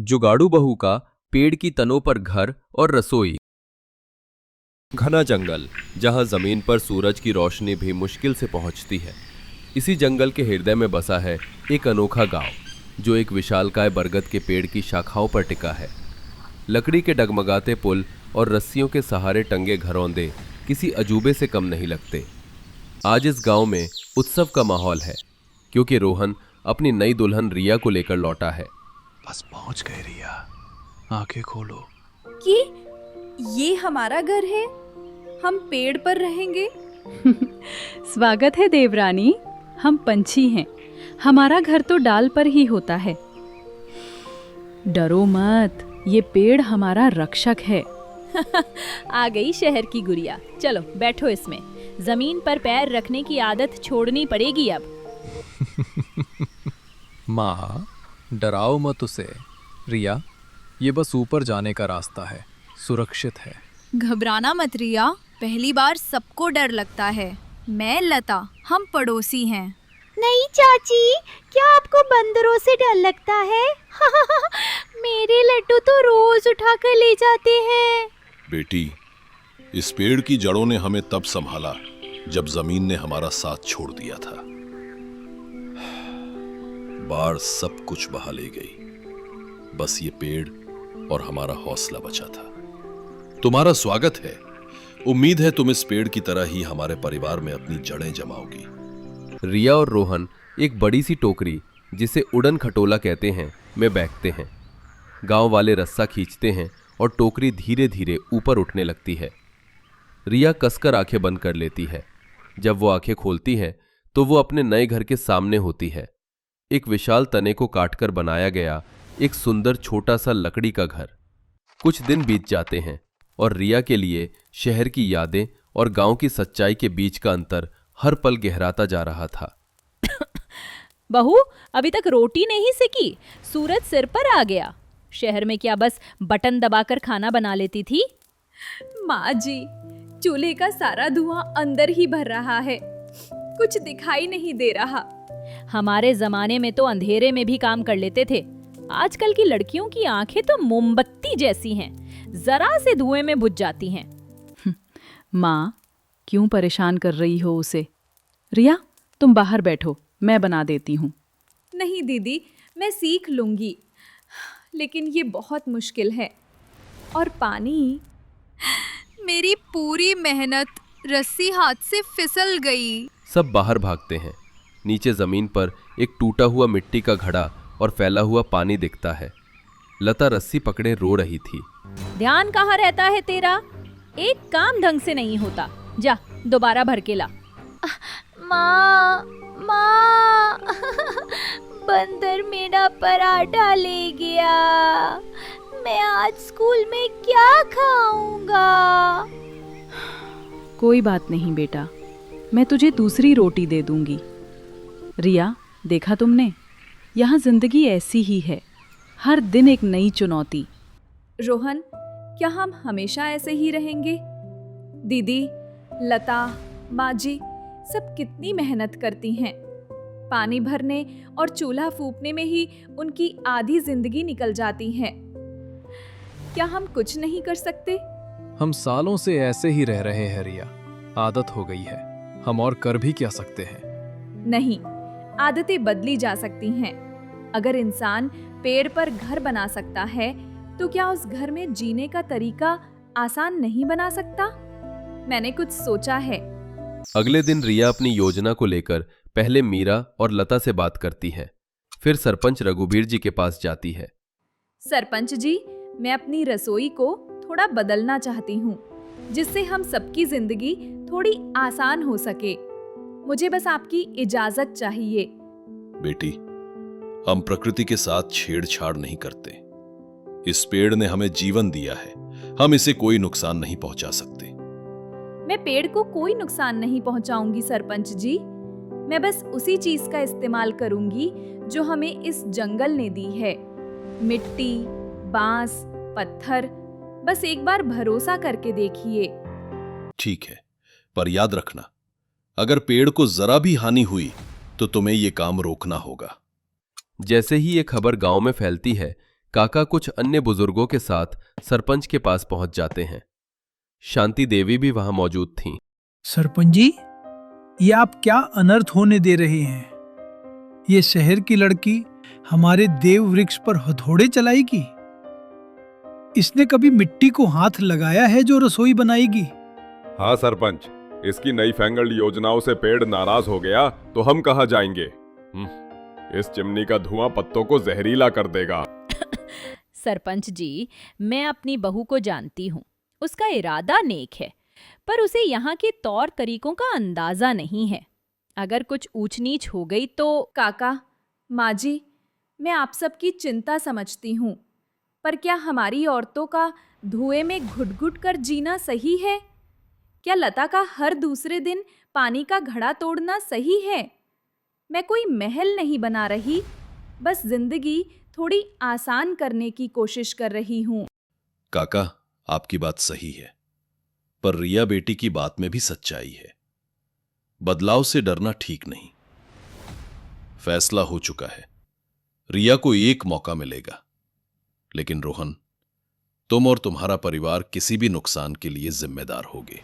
जुगाड़ू बहू का पेड़ की तनों पर घर और रसोई। घना जंगल जहां जमीन पर सूरज की रोशनी भी मुश्किल से पहुंचती है। इसी जंगल के हृदय में बसा है एक अनोखा गांव जो एक विशालकाय बरगद के पेड़ की शाखाओं पर टिका है। लकड़ी के डगमगाते पुल और रस्सियों के सहारे टंगे घरौंदे किसी अजूबे से कम नहीं लगते। आज इस गांव में उत्सव का माहौल है क्योंकि रोहन अपनी नई दुल्हन रिया को लेकर लौटा है। बस पहुंच गए रिया, आंखें खोलो। ये हमारा घर है, हम पेड़ पर रहेंगे। स्वागत है देवरानी, हम पंछी हैं, हमारा घर तो डाल पर ही होता है। डरो मत, ये पेड़ हमारा रक्षक है। आ गई शहर की गुड़िया, चलो बैठो इसमें। जमीन पर पैर रखने की आदत छोड़नी पड़ेगी अब। माँ, डराओ मत उसे। रिया, ये बस ऊपर जाने का रास्ता है, सुरक्षित है। घबराना मत रिया, पहली बार सबको डर लगता है। मैं लता, हम पड़ोसी हैं। नहीं चाची, क्या आपको बंदरों से डर लगता है? मेरे लड्डू तो रोज उठाकर ले जाते हैं। बेटी, इस पेड़ की जड़ों ने हमें तब संभाला जब जमीन ने हमारा साथ छोड़ दिया था। बाढ़ सब कुछ बहा ले गई, बस ये पेड़ और हमारा हौसला बचा था। तुम्हारा स्वागत है। उम्मीद है तुम इस पेड़ की तरह ही हमारे परिवार में अपनी जड़ें जमाओगी। रिया और रोहन एक बड़ी सी टोकरी, जिसे उड़न खटोला कहते हैं, में बैठते हैं। गांव वाले रस्सा खींचते हैं और टोकरी धीरे धीरे ऊपर उठने लगती है। रिया कसकर आंखें बंद कर लेती है। जब वो आंखें खोलती है तो वो अपने नए घर के सामने होती है। एक विशाल तने को काटकर बनाया गया एक सुंदर छोटा सा लकड़ी का घर। कुछ दिन बीत जाते हैं और रिया के लिए शहर की यादें और गांव की सच्चाई के बीच का अंतर हर पल गहराता जा रहा था। बहू, अभी तक रोटी नहीं सेकी, सूरज सिर पर आ गया। शहर में क्या बस बटन दबाकर खाना बना लेती थी? माँ जी, चूल्हे का सारा धुआं अंदर ही भर रहा है, कुछ दिखाई नहीं दे रहा। हमारे जमाने में तो अंधेरे में भी काम कर लेते थे। आजकल की लड़कियों की आंखें तो मोमबत्ती जैसी हैं, जरा से धुएं में बुझ जाती हैं। माँ, क्यों परेशान कर रही हो उसे? रिया, तुम बाहर बैठो, मैं बना देती हूँ। नहीं दीदी, मैं सीख लूंगी, लेकिन ये बहुत मुश्किल है। और पानी, मेरी पूरी मेहनत रस्सी हाथ से फिसल गई। सब बाहर भागते हैं। नीचे जमीन पर एक टूटा हुआ मिट्टी का घड़ा और फैला हुआ पानी दिखता है। लता रस्सी पकड़े रो रही थी। ध्यान कहाँ रहता है तेरा? एक काम ढंग से नहीं होता। जा, दोबारा भर के ला। माँ, माँ, बंदर मेरा पराठा ले गया। मैं आज स्कूल में क्या खाऊंगा? कोई बात नहीं बेटा, मैं तुझे दूसरी रोटी दे दूंगी। रिया, देखा तुमने, यहाँ जिंदगी ऐसी ही है, हर दिन एक नई चुनौती। रोहन, क्या हम हमेशा ऐसे ही रहेंगे? दीदी, लता, माँ जी सब कितनी मेहनत करती हैं। पानी भरने और चूल्हा फूंकने में ही उनकी आधी जिंदगी निकल जाती है। क्या हम कुछ नहीं कर सकते? हम सालों से ऐसे ही रह रहे हैं रिया, आदत हो गई है, हम और कर भी क्या सकते हैं? नहीं, आदतें बदली जा सकती हैं। अगर इंसान पेड़ पर घर बना सकता है तो क्या उस घर में जीने का तरीका आसान नहीं बना सकता? मैंने कुछ सोचा है। अगले दिन रिया अपनी योजना को लेकर पहले मीरा और लता से बात करती है, फिर सरपंच रघुबीर जी के पास जाती है। सरपंच जी, मैं अपनी रसोई को थोड़ा बदलना चाहती हूँ, जिससे हम सबकी जिंदगी थोड़ी आसान हो सके। मुझे बस आपकी इजाजत चाहिए। बेटी, हम प्रकृति के साथ छेड़छाड़ नहीं करते। इस पेड़ ने हमें जीवन दिया है, हम इसे कोई नुकसान नहीं पहुंचा सकते। मैं पेड़ को कोई नुकसान नहीं पहुंचाऊंगी सरपंच जी। मैं बस उसी चीज का इस्तेमाल करूंगी जो हमें इस जंगल ने दी है। मिट्टी, बांस, पत्थर, बस एक बार भरोसा करके देखिए। ठीक है, पर याद रखना, अगर पेड़ को जरा भी हानि हुई तो तुम्हें यह काम रोकना होगा। जैसे ही ये खबर गांव में फैलती है काका कुछ अन्य बुजुर्गों के साथ सरपंच के पास पहुंच जाते हैं। शांति देवी भी वहां मौजूद थीं। सरपंच जी, ये आप क्या अनर्थ होने दे रहे हैं? ये शहर की लड़की हमारे देव वृक्ष पर हथौड़े चलाएगी? इसने कभी मिट्टी को हाथ लगाया है जो रसोई बनाएगी? हाँ सरपंच, इसकी नई फैंगल्ड योजनाओं से पेड़ नाराज हो गया तो हम कहाँ जाएंगे? इस चिमनी का धुआं पत्तों को जहरीला कर देगा। सरपंच जी, मैं अपनी बहू को जानती हूँ। उसका इरादा नेक है, पर उसे यहाँ के तौर तरीकों का अंदाजा नहीं है। अगर कुछ ऊंच नीच हो गई तो। काका, माँ जी, मैं आप सबकी चिंता समझती हूँ, पर क्या हमारी औरतों का धुएं में घुट-घुट कर जीना सही है? क्या लता का हर दूसरे दिन पानी का घड़ा तोड़ना सही है? मैं कोई महल नहीं बना रही, बस जिंदगी थोड़ी आसान करने की कोशिश कर रही हूँ। काका, आपकी बात सही है, पर रिया बेटी की बात में भी सच्चाई है। बदलाव से डरना ठीक नहीं। फैसला हो चुका है, रिया को एक मौका मिलेगा। लेकिन रोहन, तुम और तुम्हारा परिवार किसी भी नुकसान के लिए जिम्मेदार होगे।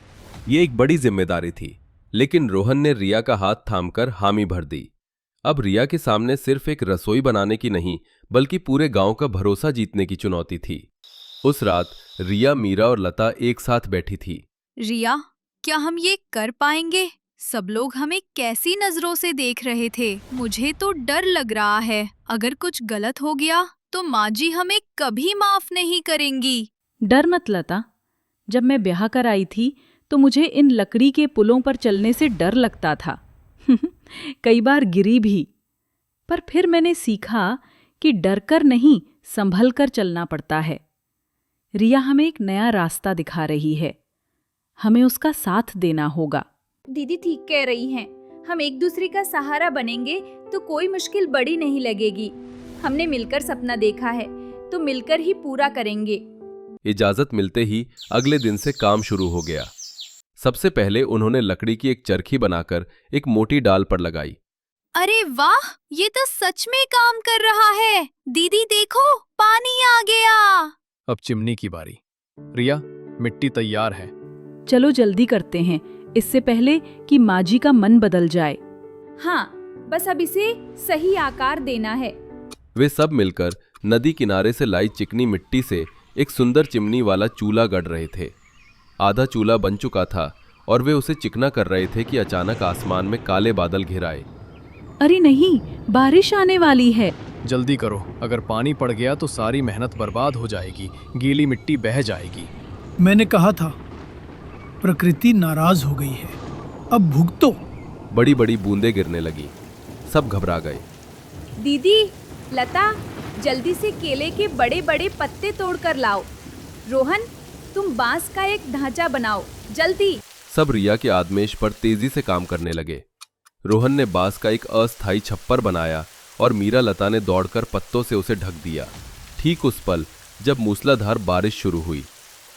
ये एक बड़ी जिम्मेदारी थी, लेकिन रोहन ने रिया का हाथ थामकर हामी भर दी। अब रिया के सामने सिर्फ एक रसोई बनाने की नहीं, बल्कि पूरे गांव का भरोसा जीतने की चुनौती थी। उस रात रिया, मीरा और लता एक साथ बैठी थी। रिया, क्या हम ये कर पाएंगे? सब लोग हमें कैसी नजरों से देख रहे थे। मुझे तो डर लग रहा है, अगर कुछ गलत हो गया तो माँ जी हमें कभी माफ नहीं करेंगी। डर मत लता, जब मैं ब्याह कर आई थी तो मुझे इन लकड़ी के पुलों पर चलने से डर लगता था। कई बार गिरी भी, पर फिर मैंने सीखा कि डरकर नहीं, संभल कर चलना पड़ता है। रिया हमें एक नया रास्ता दिखा रही है, हमें उसका साथ देना होगा। दीदी ठीक कह रही हैं। हम एक दूसरे का सहारा बनेंगे तो कोई मुश्किल बड़ी नहीं लगेगी। हमने मिलकर सपना देखा है तो मिलकर ही पूरा करेंगे। इजाजत मिलते ही अगले दिन से काम शुरू हो गया। सबसे पहले उन्होंने लकड़ी की एक चरखी बनाकर एक मोटी डाल पर लगाई। अरे वाह, ये तो सच में काम कर रहा है। दीदी देखो, पानी आ गया। अब चिमनी की बारी। रिया, मिट्टी तैयार है। चलो जल्दी करते हैं, इससे पहले कि माँ जी का मन बदल जाए। हाँ, बस अब इसे सही आकार देना है। वे सब मिलकर नदी किनारे से लाई चिकनी मिट्टी से एक सुंदर चिमनी वाला चूल्हा गढ़ रहे थे। आधा चूल्हा बन चुका था और वे उसे चिकना कर रहे थे कि अचानक आसमान में काले बादल घिर आए। अरे नहीं, बारिश आने वाली है। जल्दी करो, अगर पानी पड़ गया तो सारी मेहनत बर्बाद हो जाएगी, गीली मिट्टी बह जाएगी। मैंने कहा था, प्रकृति नाराज हो गई है, अब भुगतो। बड़ी बड़ी बूंदें गिरने लगी। सब घबरा गए। दीदी, लता, जल्दी से केले के बड़े बड़े पत्ते तोड़कर लाओ। रोहन, तुम बांस का एक ढांचा बनाओ, जल्दी। सब रिया के आदेश पर तेजी से काम करने लगे। रोहन ने बांस का एक अस्थायी छप्पर बनाया और मीरा लता ने दौड़कर पत्तों से उसे ढक दिया। ठीक उस पल जब मूसलाधार बारिश शुरू हुई,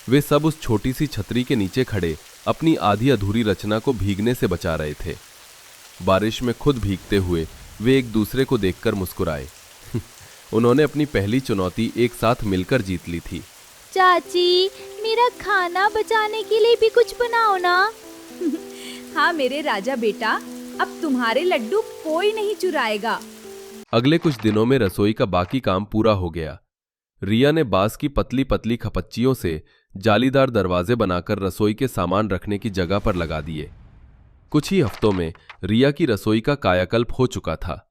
वे सब उस छोटी सी छतरी के नीचे खड़े अपनी आधी अधूरी रचना को भीगने से बचा रहे थे। बारिश में खुद भीगते हुए वे एक दूसरे को देखकर मुस्कुराए। उन्होंने अपनी पहली चुनौती एक साथ मिलकर जीत ली थी। चाची, मेरा खाना बचाने के लिए भी कुछ बनाओ ना। हाँ मेरे राजा बेटा, अब तुम्हारे लड्डू कोई नहीं चुराएगा। अगले कुछ दिनों में रसोई का बाकी काम पूरा हो गया। रिया ने बांस की पतली पतली खपच्चियों से जालीदार दरवाजे बनाकर रसोई के सामान रखने की जगह पर लगा दिए। कुछ ही हफ्तों में रिया की रसोई का कायाकल्प हो चुका था।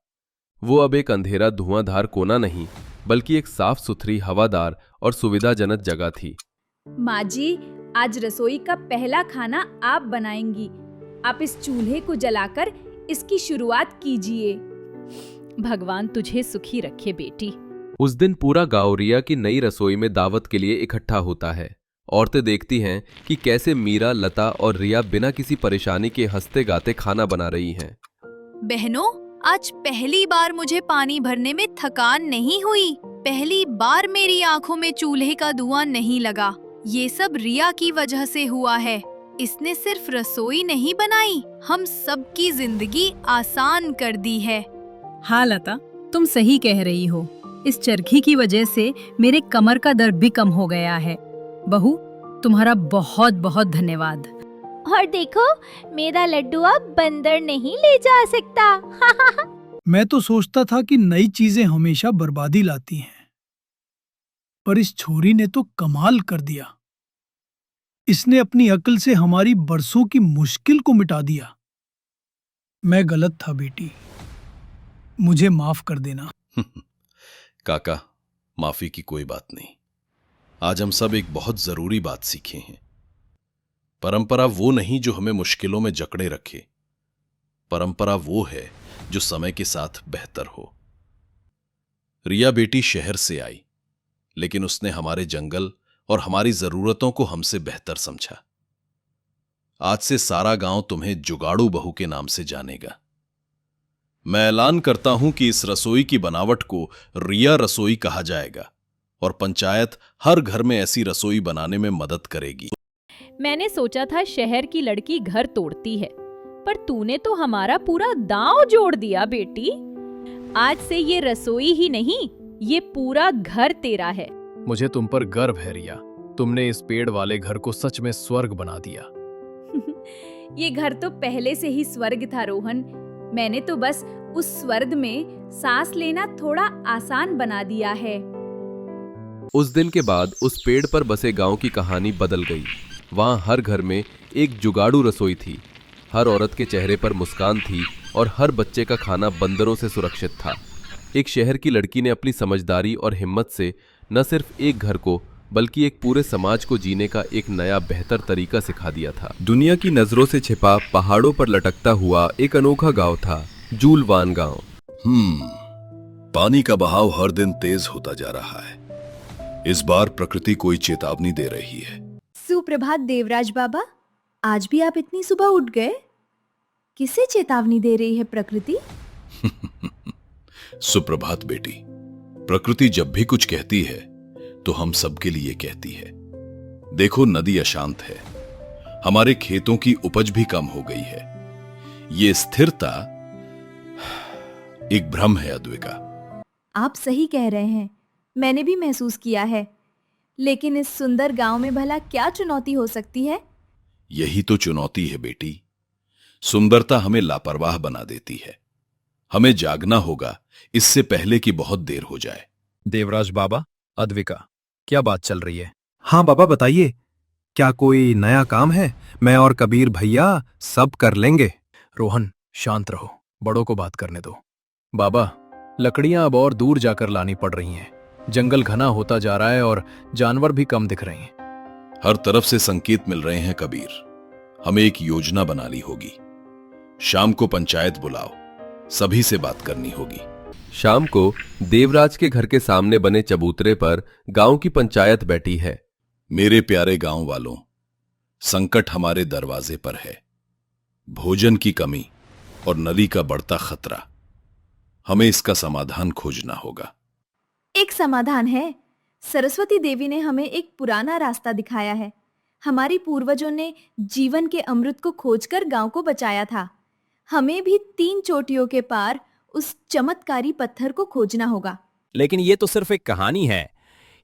वो अब एक अंधेरा धुआंधार कोना नहीं, बल्कि एक साफ सुथरी, हवादार और सुविधाजनक जगह थी। माँ जी, आज रसोई का पहला खाना आप बनाएंगी। आप इस चूल्हे को जलाकर इसकी शुरुआत कीजिए। भगवान तुझे सुखी रखे बेटी। उस दिन पूरा गांव रिया की नई रसोई में दावत के लिए इकट्ठा होता है। औरतें देखती हैं कि कैसे मीरा, लता और रिया बिना किसी परेशानी के हंसते गाते खाना बना रही हैं। बहनों, आज पहली बार मुझे पानी भरने में थकान नहीं हुई। पहली बार मेरी आंखों में चूल्हे का धुआं नहीं लगा। ये सब रिया की वजह से हुआ है। इसने सिर्फ रसोई नहीं बनाई, हम सबकी जिंदगी आसान कर दी है। हाँ लता, तुम सही कह रही हो। इस चरखी की वजह से मेरे कमर का दर्द भी कम हो गया है। बहू, तुम्हारा बहुत बहुत धन्यवाद। और देखो, मेरा लड्डू अब बंदर नहीं ले जा सकता। मैं तो सोचता था कि नई चीजें हमेशा बर्बादी लाती हैं, पर इस छोरी ने तो कमाल कर दिया। इसने अपनी अक्ल से हमारी बरसों की मुश्किल को मिटा दिया। मैं गलत था बेटी, मुझे माफ कर देना। काका, माफी की कोई बात नहीं। आज हम सब एक बहुत जरूरी बात सीखे हैं। परंपरा वो नहीं जो हमें मुश्किलों में जकड़े रखे। परंपरा वो है जो समय के साथ बेहतर हो। रिया बेटी शहर से आई, लेकिन उसने हमारे जंगल और हमारी जरूरतों को हमसे बेहतर समझा। आज से सारा गांव तुम्हें जुगाड़ू बहू के नाम से जानेगा। मैं ऐलान करता हूं कि इस रसोई की बनावट को रिया रसोई कहा जाएगा और पंचायत हर घर में ऐसी रसोई बनाने में मदद करेगी। मैंने सोचा था शहर की लड़की घर तोड़ती है, पर तूने तो हमारा पूरा दांव जोड़ दिया बेटी। आज से ये रसोई ही नहीं, ये पूरा घर तेरा है। मुझे तुम पर गर्व है रिया। तुमने इस पेड़ वाले घर को सच में स्वर्ग बना दिया। ये घर तो पहले से ही स्वर्ग था रोहन। मैंने तो बस उस स्वर्ग में सांस लेना थोड़ा आसान बना दिया है। उस दिन के बाद उस पेड़ पर बसे गांव की कहानी बदल गई। वहां हर घर में एक जुगाड़ू रसोई थी। हर औरत के चेहरे पर मुस्कान थी और हर बच्चे का खाना बंदरों से सुरक्षित था। एक शहर की लड़की ने अपनी समझदारी और हिम्मत से न सिर्फ एक घर को बल्कि एक पूरे समाज को जीने का एक नया बेहतर तरीका सिखा दिया था। दुनिया की नजरों से छिपा पहाड़ों पर लटकता हुआ एक अनोखा गांव था, जूलवान गांव। पानी का बहाव हर दिन तेज होता जा रहा है। इस बार प्रकृति कोई चेतावनी दे रही है। सुप्रभात देवराज बाबा, आज भी आप इतनी सुबह उठ गए? किसे चेतावनी दे रही है प्रकृति? सुप्रभात बेटी। प्रकृति जब भी कुछ कहती है तो हम सबके लिए कहती है। देखो, नदी अशांत है, हमारे खेतों की उपज भी कम हो गई है। ये स्थिरता एक भ्रम है अद्विका। आप सही कह रहे हैं, मैंने भी महसूस किया है। लेकिन इस सुंदर गांव में भला क्या चुनौती हो सकती है? यही तो चुनौती है बेटी। सुंदरता हमें लापरवाह बना देती है। हमें जागना होगा इससे पहले कि बहुत देर हो जाए। देवराज बाबा, अद्विका, क्या बात चल रही है? हाँ बाबा, बताइए, क्या कोई नया काम है? मैं और कबीर भैया सब कर लेंगे। रोहन, शांत रहो, बड़ों को बात करने दो। बाबा, लकड़ियां अब और दूर जाकर लानी पड़ रही हैं। जंगल घना होता जा रहा है और जानवर भी कम दिख रहे हैं। हर तरफ से संकेत मिल रहे हैं कबीर। हमें एक योजना बनानी होगी। शाम को पंचायत बुलाओ, सभी से बात करनी होगी। शाम को देवराज के घर के सामने बने चबूतरे पर गांव की पंचायत बैठी है। मेरे प्यारे गांव वालों, संकट हमारे दरवाजे पर है। भोजन की कमी और नली का बढ़ता खतरा। हमें इसका समाधान खोजना होगा। एक समाधान है। सरस्वती देवी ने हमें एक पुराना रास्ता दिखाया है। हमारी पूर्वजों ने जीवन के अमृत को खोजकर गांव को बचाया था। हमें भी 3 चोटियों के पार उस चमत्कारी पत्थर को खोजना होगा। लेकिन ये तो सिर्फ एक कहानी है।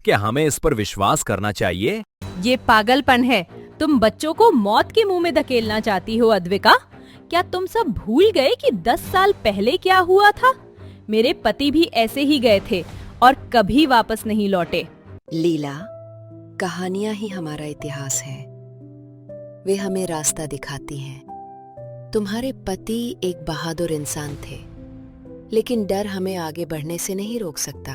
क्या हमें इस पर विश्वास करना चाहिए? ये पागलपन है। तुम बच्चों को मौत के मुंह में धकेलना चाहती हो अद्विका। क्या तुम सब भूल गए कि 10 साल पहले क्या हुआ था? मेरे पति भी ऐसे ही गए थे और कभी वापस नहीं लौटे। लीला, कहानियां ही हमारा इतिहास है। वे हमें रास्ता दिखाती हैं। तुम्हारे पति एक बहादुर इंसान थे, लेकिन डर हमें आगे बढ़ने से नहीं रोक सकता।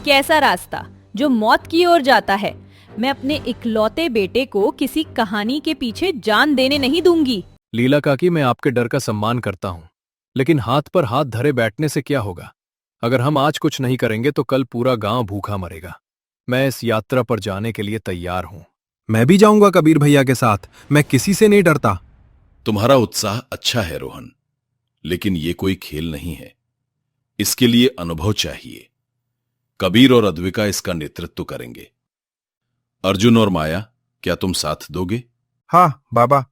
कैसा रास्ता जो मौत की ओर जाता है? मैं अपने इकलौते बेटे को किसी कहानी के पीछे जान देने नहीं दूंगी। लीला काकी, मैं आपके डर का सम्मान करता हूं, लेकिन हाथ पर हाथ धरे बैठने से क्या होगा? अगर हम आज कुछ नहीं करेंगे तो कल पूरा गांव भूखा मरेगा। मैं इस यात्रा पर जाने के लिए तैयार हूं। मैं भी जाऊंगा कबीर भैया के साथ। मैं किसी से नहीं डरता। तुम्हारा उत्साह अच्छा है रोहन, लेकिन ये कोई खेल नहीं है। इसके लिए अनुभव चाहिए। कबीर और अद्विका इसका नेतृत्व करेंगे। अर्जुन और माया, क्या तुम साथ दोगे? हाँ बाबा,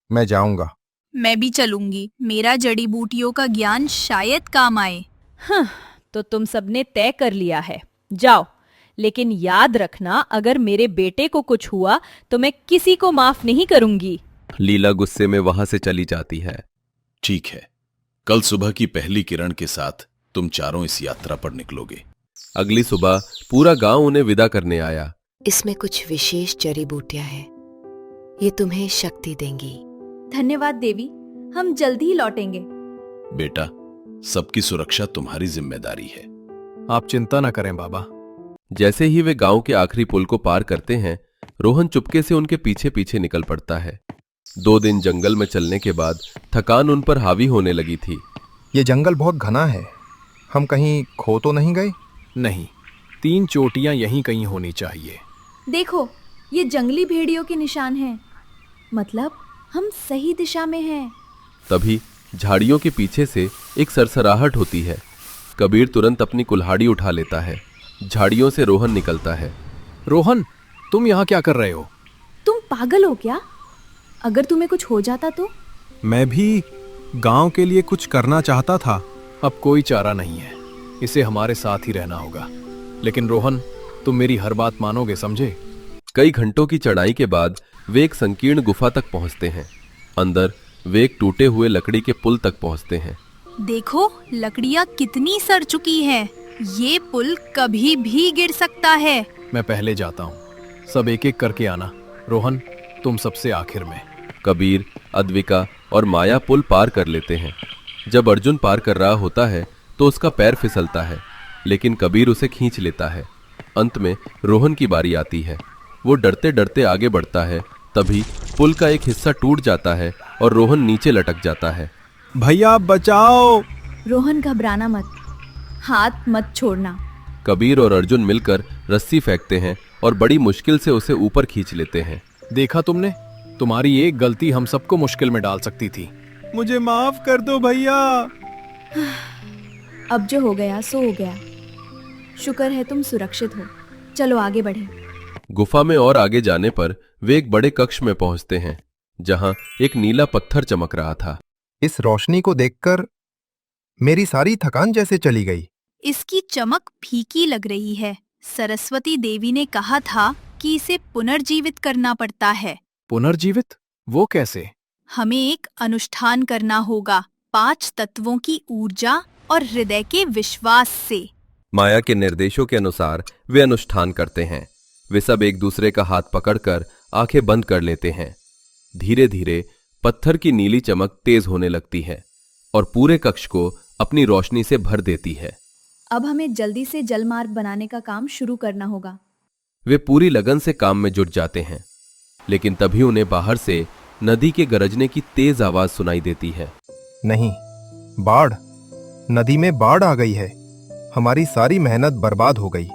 मैं जाऊंगा। मैं भी चलूंगी। मेरा जड़ी बूटियों का ज्ञान शायद काम आए। हाँ, तो तुम सबने तय कर लिया है, जाओ। लेकिन याद रखना, अगर मेरे बेटे को कुछ हुआ तो मैं किसी को माफ नहीं करूंगी। लीला गुस्से में वहां से चली जाती है। ठीक है, कल सुबह की पहली किरण के साथ तुम चारों इस यात्रा पर निकलोगे। अगली सुबह पूरा गांव उन्हें विदा करने आया। इसमें कुछ विशेष जड़ी बूटियां हैं, ये तुम्हें शक्ति देंगी। धन्यवाद देवी, हम जल्दी ही लौटेंगे। बेटा, सबकी सुरक्षा तुम्हारी जिम्मेदारी है। आप चिंता न करें बाबा। जैसे ही वे गांव के आखिरी पुल को पार करते हैं, रोहन चुपके से उनके पीछे पीछे निकल पड़ता है। 2 दिन जंगल में चलने के बाद थकान उन पर हावी होने लगी थी। ये जंगल बहुत घना है, हम कहीं खो तो नहीं गए? नहीं, 3 चोटियां यहीं कहीं होनी चाहिए। देखो, ये जंगली भेड़ियों के निशान हैं। मतलब हम सही दिशा में हैं। तभी झाड़ियों के पीछे से एक सरसराहट होती है। कबीर तुरंत अपनी कुल्हाड़ी उठा लेता है। झाड़ियों से रोहन निकलता है। रोहन, तुम यहाँ क्या कर रहे हो? तुम पागल हो क्या? अगर तुम्हें कुछ हो जाता तो? मैं भी गांव के लिए कुछ करना चाहता था। अब कोई चारा नहीं है, इसे हमारे साथ ही रहना होगा। लेकिन रोहन, तुम मेरी हर बात मानोगे, समझे? कई घंटों की चढ़ाई के बाद वे एक संकीर्ण गुफा तक पहुंचते हैं। अंदर वे एक टूटे हुए लकड़ी के पुल तक पहुंचते हैं। देखो, लकड़ियाँ कितनी सड़ चुकी है। ये पुल कभी भी गिर सकता है। मैं पहले जाता हूँ, सब एक एक करके आना। रोहन, तुम सबसे आखिर में। कबीर, अद्विका और माया पुल पार कर लेते हैं। जब अर्जुन पार कर रहा होता है तो उसका पैर फिसलता है, लेकिन कबीर उसे खींच लेता है। अंत में रोहन की बारी आती है। वो डरते डरते आगे बढ़ता है। तभी पुल का एक हिस्सा टूट जाता है और रोहन नीचे लटक जाता है। भैया बचाओ! रोहन, घबराना मत, हाथ मत छोड़ना। कबीर और अर्जुन मिलकर रस्सी फेंकते हैं और बड़ी मुश्किल से उसे ऊपर खींच लेते हैं। देखा तुमने, तुम्हारी एक गलती हम सबको मुश्किल में डाल सकती थी। मुझे माफ कर दो भैया। अब जो हो गया सो हो गया। शुक्र है तुम सुरक्षित हो। चलो आगे बढ़े। गुफा में और आगे जाने पर वे एक बड़े कक्ष में पहुंचते हैं, जहां एक नीला पत्थर चमक रहा था। इस रोशनी को देखकर मेरी सारी थकान जैसे चली गई। इसकी चमक फीकी लग रही है। सरस्वती देवी ने कहा था कि इसे पुनर्जीवित करना पड़ता है। पुनर्जीवित? वो कैसे? हमें एक अनुष्ठान करना होगा, 5 तत्वों की ऊर्जा और हृदय के विश्वास से। माया के निर्देशों के अनुसार वे अनुष्ठान करते हैं। वे सब एक दूसरे का हाथ पकड़कर आंखें बंद कर लेते हैं। धीरे धीरे पत्थर की नीली चमक तेज होने लगती है और पूरे कक्ष को अपनी रोशनी से भर देती है। अब हमें जल्दी से जलमार्ग बनाने का काम शुरू करना होगा। वे पूरी लगन से काम में जुट जाते हैं, लेकिन तभी उन्हें बाहर से नदी के गरजने की तेज आवाज सुनाई देती है। नहीं, बाढ़! नदी में बाढ़ आ गई है। हमारी सारी मेहनत बर्बाद हो गई।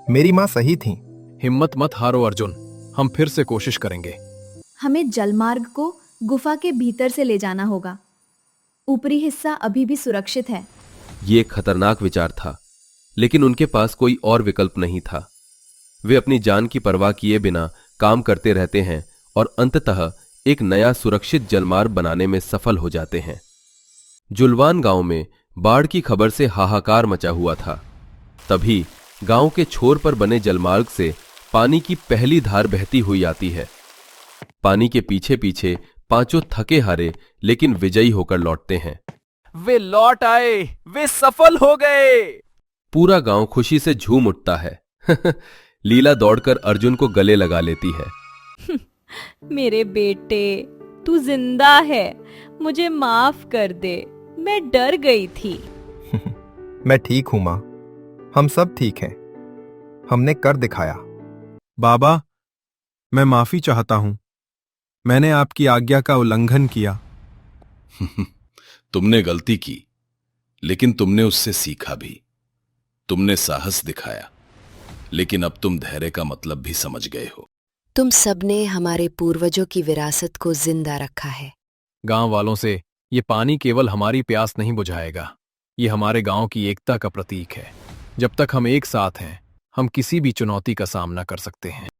मेरी माँ सही थी। हिम्मत मत हारो अर्जुन, हम फिर से कोशिश करेंगे। हमें जलमार्ग को गुफा के भीतर से ले जाना होगा। ऊपरी हिस्सा अभी भी सुरक्षित है। ये एक खतरनाक विचार था, लेकिन उनके पास कोई और विकल्प नहीं था। वे अपनी जान की परवाह किए बिना काम करते रहते हैं और अंततः एक नया सुरक्षित जलमार्ग बनाने में सफल हो जाते हैं। जुलवान गांव में बाढ़ की खबर से हाहाकार मचा हुआ था। तभी गांव के छोर पर बने जलमार्ग से पानी की पहली धार बहती हुई आती है। पानी के पीछे पीछे 5 थके हारे लेकिन विजयी होकर लौटते हैं। वे लौट आए, वे सफल हो गए। पूरा गांव खुशी से झूम उठता है। लीला दौड़कर अर्जुन को गले लगा लेती है। मेरे बेटे, तू जिंदा है, मुझे माफ कर दे, मैं डर गई थी। मैं ठीक हूं माँ, हम सब ठीक हैं। हमने कर दिखाया। बाबा, मैं माफी चाहता हूं। मैंने आपकी आज्ञा का उल्लंघन किया। तुमने गलती की, लेकिन तुमने उससे सीखा भी। तुमने साहस दिखाया, लेकिन अब तुम धैर्य का मतलब भी समझ गए हो। तुम सबने हमारे पूर्वजों की विरासत को जिंदा रखा है। गांव वालों से ये पानी केवल हमारी प्यास नहीं बुझाएगा, ये हमारे गांव की एकता का प्रतीक है। जब तक हम एक साथ हैं, हम किसी भी चुनौती का सामना कर सकते हैं।